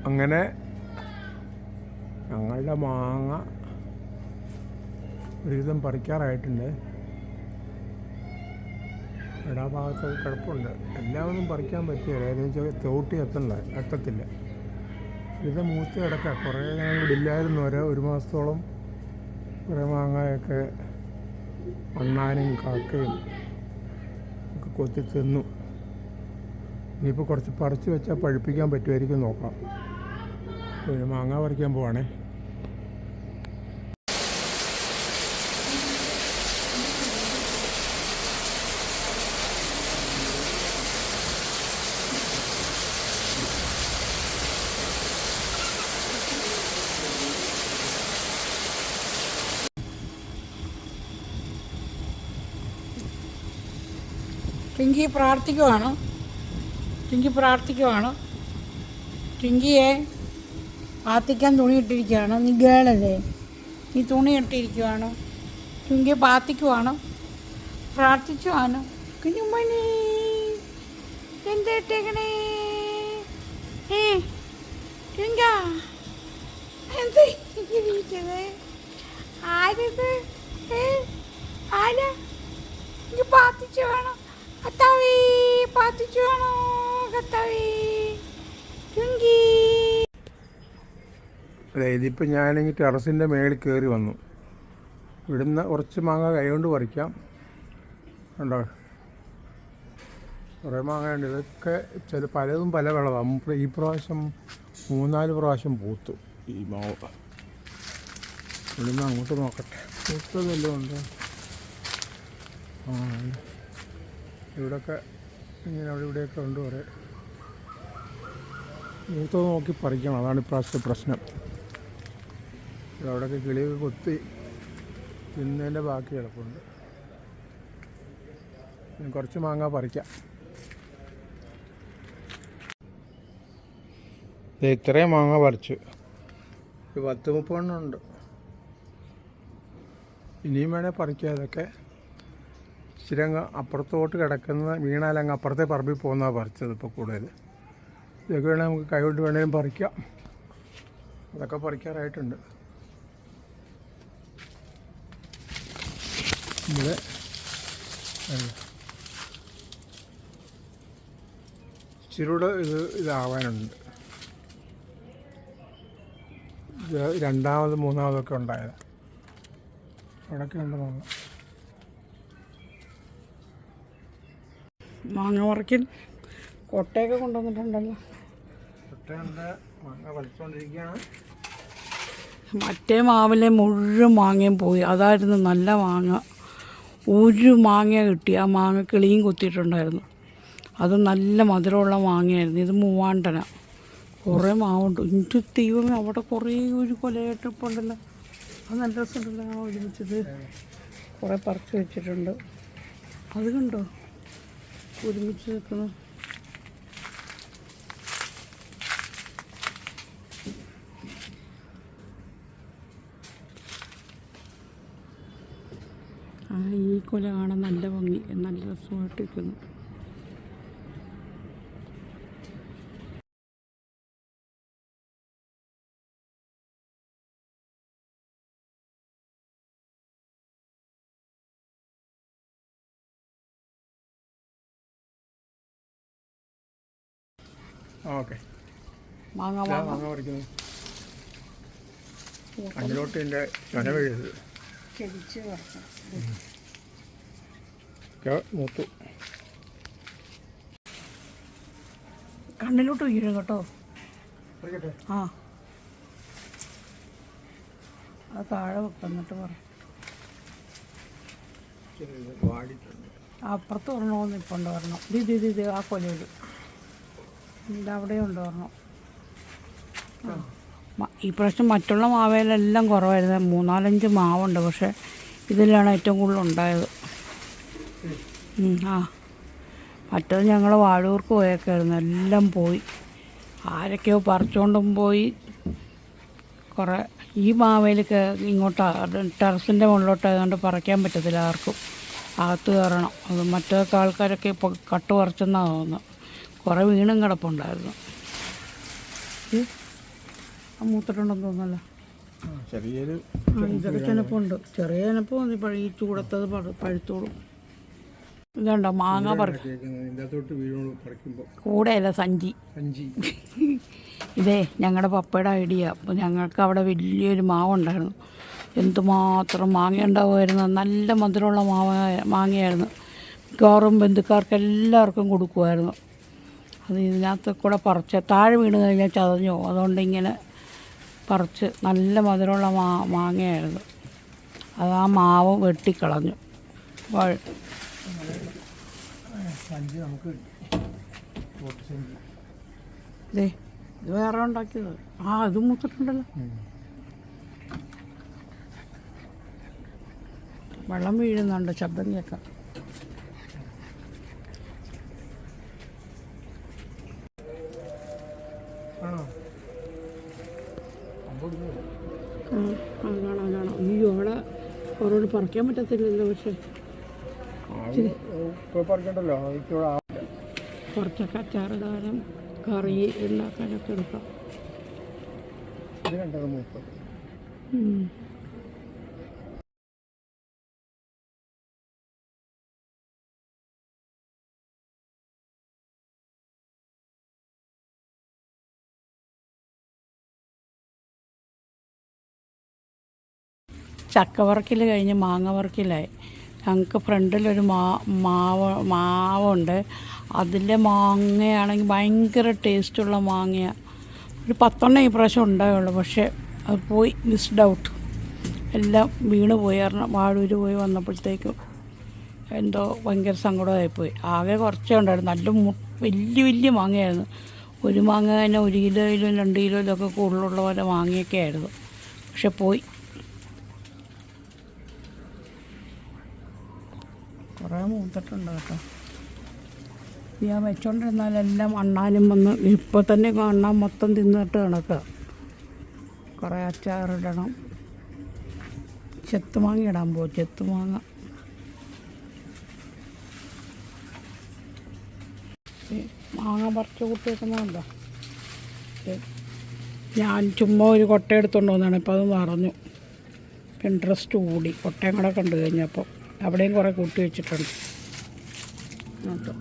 അങ്ങനെ ഞങ്ങളുടെ മാങ്ങ ഒരുവിധം പറിക്കാറായിട്ടുണ്ട്. ഇടാ ഭാഗത്തൊക്കെ കിടപ്പുണ്ട്. എല്ലാവരും പറിക്കാൻ പറ്റില്ല, ഏതെങ്കിലും തോട്ടി എത്തത്തില്ല. ഇത് മൂത്ത് കിടക്കുക. കുറേ ഞങ്ങൾ ഇല്ലായിരുന്നു, ഒരു മാസത്തോളം കുറേ മാങ്ങയൊക്കെ അണ്ണാനും കാക്കയും ഒക്കെ കൊത്തി തിന്നു. ഇനിയിപ്പോൾ കുറച്ച് പറിച്ച് വെച്ചാൽ പഴുപ്പിക്കാൻ പറ്റുമായിരിക്കും, നോക്കാം. പിന്നെ മാങ്ങ പറിക്കാൻ പോവാണേ. ടിങ്കി പ്രാർത്ഥിക്കുവാണ്. ടിങ്കിയെ പാത്തിക്കാൻ തുണി ഇട്ടിരിക്കുകയാണ്. നീ ഗേളല്ലേ, നീ തുണി ഇട്ടിരിക്കുവാണ്. ടിങ്കി പാത്തിക്കുവാണ്, പ്രാർത്ഥിക്കുവാണ്. കുഞ്ഞുമണി എന്താ ഇട്ടേക്കണേ? ടിങ്ക എന്താ ഇരിക്കുന്നത്? ആരത്? ആരാ? നീ പാത്തിച്ചു വേണം. കത്താവി പാത്തിച്ചു വേണോ? കത്താവി ടിങ്കി. ഇതിപ്പോൾ ഞാനെങ്കിൽ ടെറസിൻ്റെ മേളിൽ കയറി വന്നു. ഇവിടുന്ന് കുറച്ച് മാങ്ങ കൈകൊണ്ട് പറിക്കാം. ഉണ്ടോ, കുറേ മാങ്ങയുണ്ട്. ഇതൊക്കെ പലതും പല വിളവാണ്. ഈ പ്രാവശ്യം 3-4 പ്രാവശ്യം പൂത്തു ഈ മാവ്. ഇവിടുന്ന് അങ്ങോട്ട് നോക്കട്ടെ, പൂത്തതെല്ലാം ഉണ്ട്. ഇവിടെയൊക്കെ ഇങ്ങനെ അവിടെ ഇവിടെയൊക്കെ ഉണ്ട്. കുറേ മൂത്തത് നോക്കി പറിക്കണം, അതാണ് ഇപ്രാവശ്യത്തെ പ്രശ്നം. അവിടെയൊക്കെ കിളിയൊക്കെ കൊത്തി തിന്നതിൻ്റെ ബാക്കി കിടപ്പുണ്ട്. കുറച്ച് മാങ്ങ പറിക്കാം. ഇത്രയും മാങ്ങ പറിച്ചു. 10-30 എണ്ണം ഉണ്ട്. ഇനിയും വേണേൽ പറിക്കാം. ഇതൊക്കെ ഇച്ചിരി അങ്ങ് അപ്പുറത്തോട്ട് കിടക്കുന്ന വീണാലങ്ങ് അപ്പുറത്തെ പറമ്പിൽ പോകുന്നതാണ് പറിച്ചത്. ഇപ്പോൾ കൂടുതൽ ഇതൊക്കെ വേണേൽ നമുക്ക് കൈകൊണ്ട് വേണേലും പറിക്കാം. അതൊക്കെ പറിക്കാറായിട്ടുണ്ട്. ഇവിടെ ഇച്ചിരൂടെ ഇതാവാനുണ്ട്. ഇത് 2ാമത് 3ാമതൊക്കെ ഉണ്ടായത്. അവിടെയൊക്കെ ഉണ്ട് മാങ്ങ. മാങ്ങ പറിക്കൽ കൊട്ടയൊക്കെ കൊണ്ടുവന്നിട്ടുണ്ടല്ലോ. കൊട്ടയുണ്ട്, മാങ്ങ പറിച്ചുകൊണ്ടിരിക്കുകയാണ്. മറ്റേ മാവിലെ മുഴുവൻ മാങ്ങയും പോയി. അതായിരുന്നു നല്ല മാങ്ങ. ഒരു മാങ്ങ കിട്ടി. ആ മാങ്ങ കിളിയും കൊത്തിയിട്ടുണ്ടായിരുന്നു. അത് നല്ല മധുരമുള്ള മാങ്ങയായിരുന്നു. ഇത് മൂവാണ്ടന. കുറേ മാവുണ്ട്. എനിക്ക് ദൈവമേ, അവിടെ കുറേ ഒരു കൊലയായിട്ടിപ്പുണ്ടല്ലോ. അത് നല്ല രസമുണ്ടല്ലോ. ഞാൻ ഒരുമിച്ചത് കുറേ പറിച്ച് വെച്ചിട്ടുണ്ട്. അത് കണ്ടോ, ഒരുമിച്ച് നിൽക്കുന്നു. ഈ കൊല കാണാൻ നല്ല ഭംഗി, നല്ല രസമായിട്ടിരിക്കുന്നു. ഓക്കെ, മാങ്ങ പറിക്കുന്നു. അഞ്ചലോട്ടിൻ്റെ ചൊന വീഴുന്നത് മൂത്തു. കണ്ണിലോട്ട് വീഴും കേട്ടോ. ആ, അത് താഴെ വെക്കുന്നിട്ട് പറ. അപ്പുറത്ത് വരണമെന്ന് ഇപ്പം ഉണ്ട്. വരണം. ഇത് ആ കൊലയിൽ അവിടെ ഉണ്ട്. വരണം. ഈ പ്രാവശ്യം മറ്റുള്ള മാവേലെല്ലാം കുറവായിരുന്നു. 3-4-5 മാവുണ്ട്. പക്ഷേ ഇതിലാണ് ഏറ്റവും കൂടുതൽ ഉണ്ടായത്. മറ്റത് ഞങ്ങൾ വാഴൂർക്ക് പോയേക്കായിരുന്നു. എല്ലാം പോയി. ആരൊക്കെയോ പറിച്ചുകൊണ്ടും പോയി. കുറേ ഈ മാവേലൊക്കെ ഇങ്ങോട്ടാണ്, ടെറസിൻ്റെ മുകളിലോട്ടായതുകൊണ്ട് പറിക്കാൻ പറ്റത്തില്ല ആർക്കും. അകത്ത് കയറണം. അത് മറ്റൊക്കെ ആൾക്കാരൊക്കെ ഇപ്പോൾ കട്ട് പറിച്ചെന്നാണ് തോന്നുന്നത്. കുറേ വീണും കിടപ്പുണ്ടായിരുന്നു. മൂത്തിട്ടുണ്ടെന്ന് തോന്നല്ലോ. ചെറിയൊരു ഇതൊക്കെ ചെനപ്പുണ്ട്, ചെറിയ ചെനപ്പ് മതി. ഈ ചൂടത്തത് പഴുത്തോളും. ഇതുണ്ടോ മാങ്ങ ഇതിനകത്തോട്ട് വീഴുമ്പോൾ പറിക്കുമ്പോൾ കൂടെയല്ല സഞ്ചി. ഇതേ ഞങ്ങളുടെ പപ്പയുടെ ഐഡിയ. അപ്പോൾ ഞങ്ങൾക്ക് അവിടെ വലിയൊരു മാവുണ്ടായിരുന്നു. എന്തുമാത്രം മാങ്ങ ഉണ്ടാവുമായിരുന്നു. നല്ല മധുരമുള്ള മാങ്ങയായിരുന്നു. മിക്കവാറും ബന്ധുക്കാർക്ക് എല്ലാവർക്കും കൊടുക്കുമായിരുന്നു. അത് ഇതിനകത്ത് കൂടെ പറിച്ച് താഴെ വീണ് കഴിഞ്ഞാൽ ചതഞ്ഞു പോകും. അതുകൊണ്ട് ഇങ്ങനെ പറിച്ച് നല്ല മധുരമുള്ള മാങ്ങയായിരുന്നു. അത് ആ മാവ് വെട്ടിക്കളഞ്ഞു. ഇത് വേറെ ഉണ്ടാക്കിയത്. ഇത് മൂത്തിട്ടുണ്ടല്ലോ. വെള്ളം വീഴുന്നുണ്ട്, ശബ്ദം കേൾക്കാം. കാണാം. അയ്യോ അവിടെ ഓരോട് പറിക്കാൻ പറ്റത്തില്ലല്ലോ. പക്ഷേ കുറച്ചൊക്കെ അച്ചാറിടാനും കറി ഉണ്ടാക്കാനൊക്കെ എടുക്കാം. ചക്ക വറക്കിൽ കഴിഞ്ഞ് മാങ്ങ വറക്കിലായി. ഞങ്ങൾക്ക് ഫ്രണ്ടിലൊരു മാവുണ്ട്. അതിലെ മാങ്ങയാണെങ്കിൽ ഭയങ്കര ടേസ്റ്റുള്ള മാങ്ങയാണ്. ഒരു 10 ഈ പ്രാവശ്യം ഉണ്ടായുള്ളൂ. പക്ഷേ അത് പോയി, മിസ്ഡ് ഔട്ട്. എല്ലാം വീണ് പോയി. കാരണം വാഴൂര് പോയി വന്നപ്പോഴത്തേക്കും എന്തോ ഭയങ്കര സങ്കടമായിപ്പോയി. ആകെ കുറച്ചേ ഉണ്ടായിരുന്നു. നല്ല വലിയ മാങ്ങയായിരുന്നു. ഒരു മാങ്ങ തന്നെ 1 കിലോയിലും 2 കിലോയിലൊക്കെ കൂടുതലുള്ള പോലെ മാങ്ങയൊക്കെ ആയിരുന്നു. പക്ഷെ പോയി. കുറേ മൂത്തിട്ടുണ്ട് കേട്ടോ. ഞാൻ വെച്ചോണ്ടിരുന്നാലെല്ലാം അണ്ണാനും വന്ന് ഇപ്പോൾ തന്നെ അണ്ണാൻ മൊത്തം തിന്നിട്ട് കണക്കുക. കുറേ അച്ചാറിടണം. ചെത്തുമാങ്ങ ഇടാൻ പോകും. ചെത്തുമാങ്ങ മാങ്ങ പറിച്ച് കൂട്ടിയേക്കുന്നതുണ്ടോ. ഞാൻ ചുമ്മാ ഒരു കൊട്ട എടുത്തുകൊണ്ട് വന്നതാണ്. ഇപ്പോൾ അത് നിറഞ്ഞു. ഇൻട്രസ്റ്റ് കൂടി. കൊട്ടയും കൂടെ കണ്ടു കഴിഞ്ഞപ്പോൾ അവിടെയും കുറേ കൂട്ടി വെച്ചിട്ടുണ്ട് കേട്ടോ.